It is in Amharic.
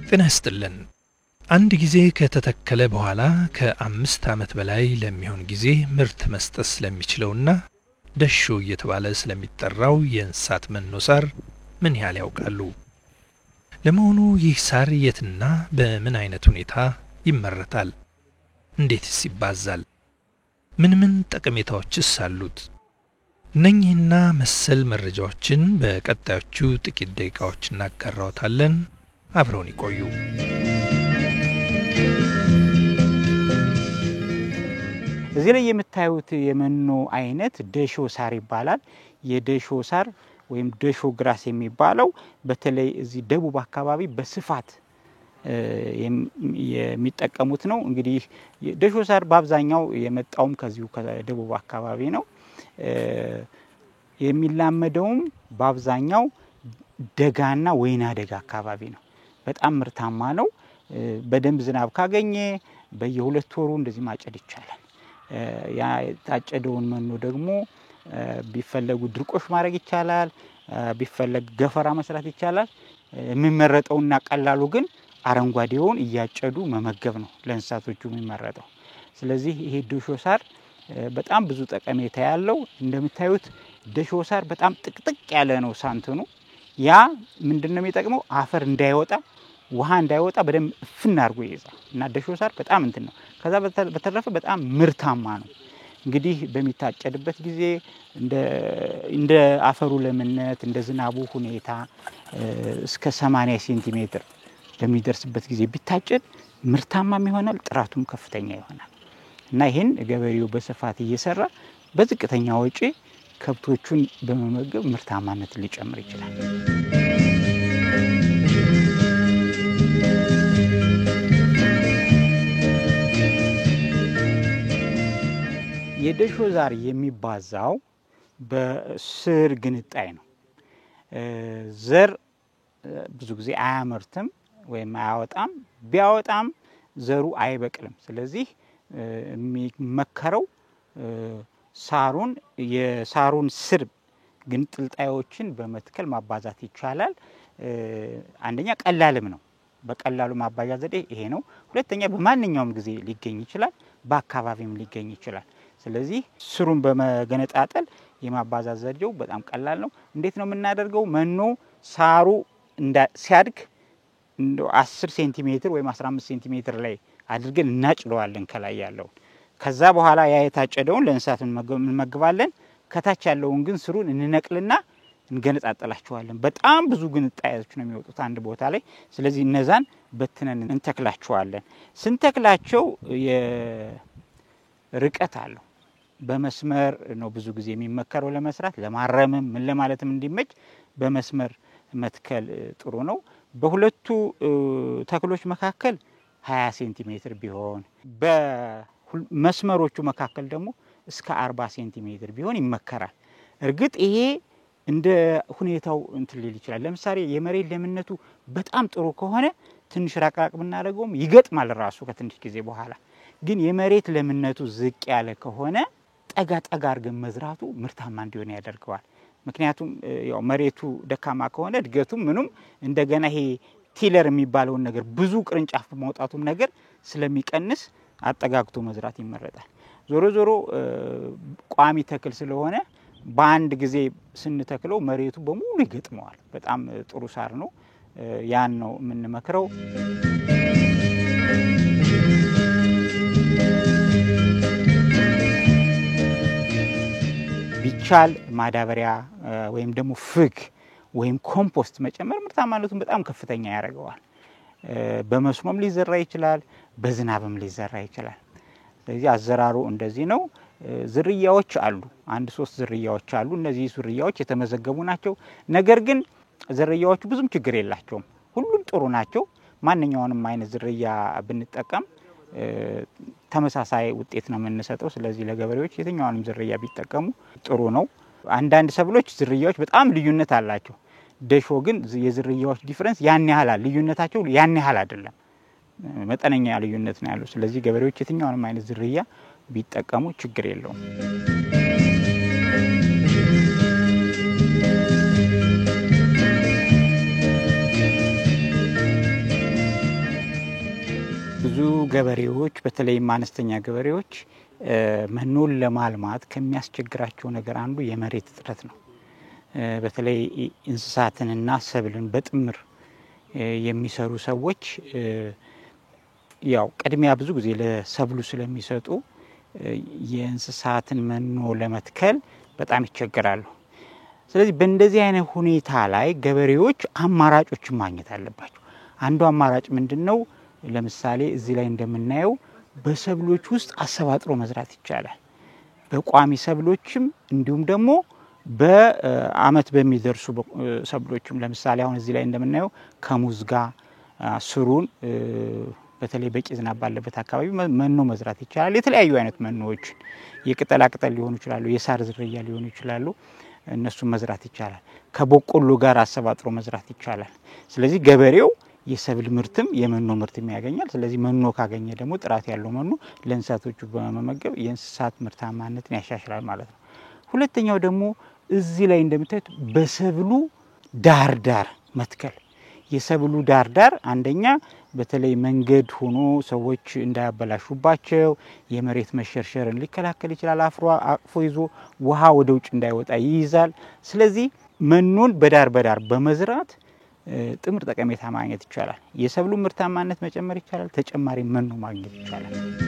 ጤና ይስጥልን። አንድ ጊዜ ከተተከለ በኋላ ከ5 ዓመት በላይ ለሚሆን ጊዜ ምርት መስጠት ስለሚችለውና ደሾ እየተባለ ስለሚጠራው የእንስሳት መኖ ሳር ምን ያህል ያውቃሉ? ለመሆኑ ይህ ሳር የትና በምን አይነት ሁኔታ ይመረታል? እንዴትስ ይባዛል? ምን ጠቀሜታዎችስ አሉት? እነኚህና መሰል መረጃዎችን በቀጣዮቹ ጥቂት ደቂቃዎች እናጋራዎታለን። አብረውን ይቆዩ። እዚህ ላይ የምታዩት የመኖ አይነት ደሾ ሳር ይባላል። የደሾ ሳር ወይም ደሾ ግራስ የሚባለው በተለይ እዚህ ደቡብ አካባቢ በስፋት የሚጠቀሙት ነው። እንግዲህ ደሾ ሳር በአብዛኛው የመጣውም ከዚሁ ከደቡብ አካባቢ ነው። የሚላመደውም በአብዛኛው ደጋና ወይና ደጋ አካባቢ ነው። በጣም ምርታማ ነው። በደንብ ዝናብ ካገኘ በየ2 ወሩ እንደዚህ ማጨድ ይቻላል። ያ ታጨደውን መኖ ደግሞ ቢፈለጉ ድርቆሽ ማድረግ ይቻላል፣ ቢፈለግ ገፈራ መስራት ይቻላል። የሚመረጠውና ቀላሉ ግን አረንጓዴውን እያጨዱ መመገብ ነው ለእንስሳቶቹ የሚመረጠው። ስለዚህ ይሄ ደሾ ሳር በጣም ብዙ ጠቀሜታ ያለው። እንደምታዩት ደሾ ሳር በጣም ጥቅጥቅ ያለ ነው ሳንተኑ። ያ ምንድነው የሚጠቅመው? አፈር እንዳይወጣ ውሃ እንዳይወጣ በደንብ ፍና አድርጎ ይይዛል እና ደሾ ሳር በጣም እንትን ነው። ከዛ በተረፈ በጣም ምርታማ ነው። እንግዲህ በሚታጨድበት ጊዜ እንደ አፈሩ ለምነት እንደ ዝናቡ ሁኔታ እስከ 80 ሴንቲሜትር በሚደርስበት ጊዜ ቢታጨድ ምርታማም ይሆናል፣ ጥራቱም ከፍተኛ ይሆናል እና ይሄን ገበሬው በስፋት እየሰራ በዝቅተኛ ወጪ ከብቶቹን በመመገብ ምርታማነትን ሊጨምር ይችላል። የደሾ ዛር የሚባዛው በስር ግንጣይ ነው። ዘር ብዙ ጊዜ አያመርትም ወይም አያወጣም። ቢያወጣም ዘሩ አይበቅልም። ስለዚህ የሚመከረው የሳሩን ስር ግንጥልጣዮችን በመትከል ማባዛት ይቻላል። አንደኛ ቀላልም ነው። በቀላሉ ማባዣ ዘዴ ይሄ ነው። ሁለተኛ በማንኛውም ጊዜ ሊገኝ ይችላል፣ በአካባቢም ሊገኝ ይችላል። ስለዚህ ስሩን በመገነጣጠል የማባዛት ዘዴው በጣም ቀላል ነው። እንዴት ነው የምናደርገው? መኖ ሳሩ ሲያድግ 10 ሴንቲሜትር ወይም 15 ሴንቲሜትር ላይ አድርገን እናጭለዋለን ከላይ ያለው። ከዛ በኋላ ያ የታጨደውን ለእንስሳት እንመግባለን። ከታች ያለውን ግን ስሩን እንነቅልና እንገነጣጠላቸዋለን። በጣም ብዙ ግንጣዮች ነው የሚወጡት አንድ ቦታ ላይ። ስለዚህ እነዛን በትነን እንተክላቸዋለን። ስንተክላቸው ርቀት አለው። በመስመር ነው ብዙ ጊዜ የሚመከረው ለመስራት፣ ለማረምም ምን ለማለትም እንዲመች በመስመር መትከል ጥሩ ነው። በሁለቱ ተክሎች መካከል 20 ሴንቲሜትር ቢሆን፣ በመስመሮቹ መካከል ደግሞ እስከ 40 ሴንቲሜትር ቢሆን ይመከራል። እርግጥ ይሄ እንደ ሁኔታው እንትን ሊል ይችላል። ለምሳሌ የመሬት ለምነቱ በጣም ጥሩ ከሆነ ትንሽ ራቅራቅ ብናደርገውም ይገጥማል ራሱ ከትንሽ ጊዜ በኋላ። ግን የመሬት ለምነቱ ዝቅ ያለ ከሆነ ጠጋ አድርገን መዝራቱ ምርታማ እንዲሆን ያደርገዋል። ምክንያቱም ያው መሬቱ ደካማ ከሆነ እድገቱም ምኑም እንደገና ይሄ ቲለር የሚባለውን ነገር ብዙ ቅርንጫፍ ማውጣቱም ነገር ስለሚቀንስ አጠጋግቶ መዝራት ይመረጣል። ዞሮ ቋሚ ተክል ስለሆነ በአንድ ጊዜ ስንተክለው መሬቱ በሙሉ ይገጥመዋል። በጣም ጥሩ ሳር ነው። ያን ነው የምንመክረው። ቢቻል ማዳበሪያ ወይም ደግሞ ፍግ ወይም ኮምፖስት መጨመር ምርታማነቱን በጣም ከፍተኛ ያደርገዋል። በመስኖም ሊዘራ ይችላል፣ በዝናብም ሊዘራ ይችላል። ስለዚህ አዘራሩ እንደዚህ ነው። ዝርያዎች አሉ፣ 1-3 ዝርያዎች አሉ። እነዚህ ዝርያዎች የተመዘገቡ ናቸው። ነገር ግን ዝርያዎቹ ብዙም ችግር የላቸውም፣ ሁሉም ጥሩ ናቸው። ማንኛውንም አይነት ዝርያ ብንጠቀም ተመሳሳይ ውጤት ነው የምንሰጠው። ስለዚህ ለገበሬዎች የትኛውንም ዝርያ ቢጠቀሙ ጥሩ ነው። አንዳንድ ሰብሎች ዝርያዎች በጣም ልዩነት አላቸው። ደሾ ግን የዝርያዎች ዲፈረንስ ያን ያህል ልዩነታቸው ያን ያህል አይደለም፣ መጠነኛ ልዩነት ነው ያለው። ስለዚህ ገበሬዎች የትኛውንም አይነት ዝርያ ቢጠቀሙ ችግር የለውም። ገበሬዎች በተለይ አነስተኛ ገበሬዎች መኖን ለማልማት ከሚያስቸግራቸው ነገር አንዱ የመሬት እጥረት ነው። በተለይ እንስሳትንና ሰብልን በጥምር የሚሰሩ ሰዎች ያው ቅድሚያ ብዙ ጊዜ ለሰብሉ ስለሚሰጡ የእንስሳትን መኖ ለመትከል በጣም ይቸገራሉ። ስለዚህ በእንደዚህ አይነት ሁኔታ ላይ ገበሬዎች አማራጮችን ማግኘት አለባቸው። አንዱ አማራጭ ምንድነው? ለምሳሌ እዚህ ላይ እንደምናየው በሰብሎች ውስጥ አሰባጥሮ መዝራት ይቻላል። በቋሚ ሰብሎችም እንዲሁም ደግሞ በአመት በሚደርሱ ሰብሎችም ለምሳሌ አሁን እዚህ ላይ እንደምናየው ከሙዝ ጋር ስሩን በተለይ በቂ ዝናብ ባለበት አካባቢ መኖ መዝራት ይቻላል። የተለያዩ አይነት መኖዎች የቅጠላ ቅጠል ሊሆኑ ይችላሉ፣ የሳር ዝርያ ሊሆኑ ይችላሉ። እነሱ መዝራት ይቻላል። ከበቆሎ ጋር አሰባጥሮ መዝራት ይቻላል። ስለዚህ ገበሬው የሰብል ምርትም የመኖ ምርትም ያገኛል። ስለዚህ መኖ ካገኘ ደግሞ ጥራት ያለው መኖ ለእንስሳቶቹ በመመገብ የእንስሳት ምርታማነትን ያሻሽላል ማለት ነው። ሁለተኛው ደግሞ እዚህ ላይ እንደምታዩት በሰብሉ ዳርዳር መትከል። የሰብሉ ዳርዳር አንደኛ በተለይ መንገድ ሆኖ ሰዎች እንዳያበላሹባቸው የመሬት መሸርሸርን ሊከላከል ይችላል። አቅፎ ይዞ ውሃ ወደ ውጭ እንዳይወጣ ይይዛል። ስለዚህ መኖን በዳር በዳር በመዝራት ጥምር ጠቀሜታ ማግኘት ይቻላል። የሰብሉ ምርታማነት መጨመር ይቻላል። ተጨማሪ መኖ ማግኘት ይቻላል።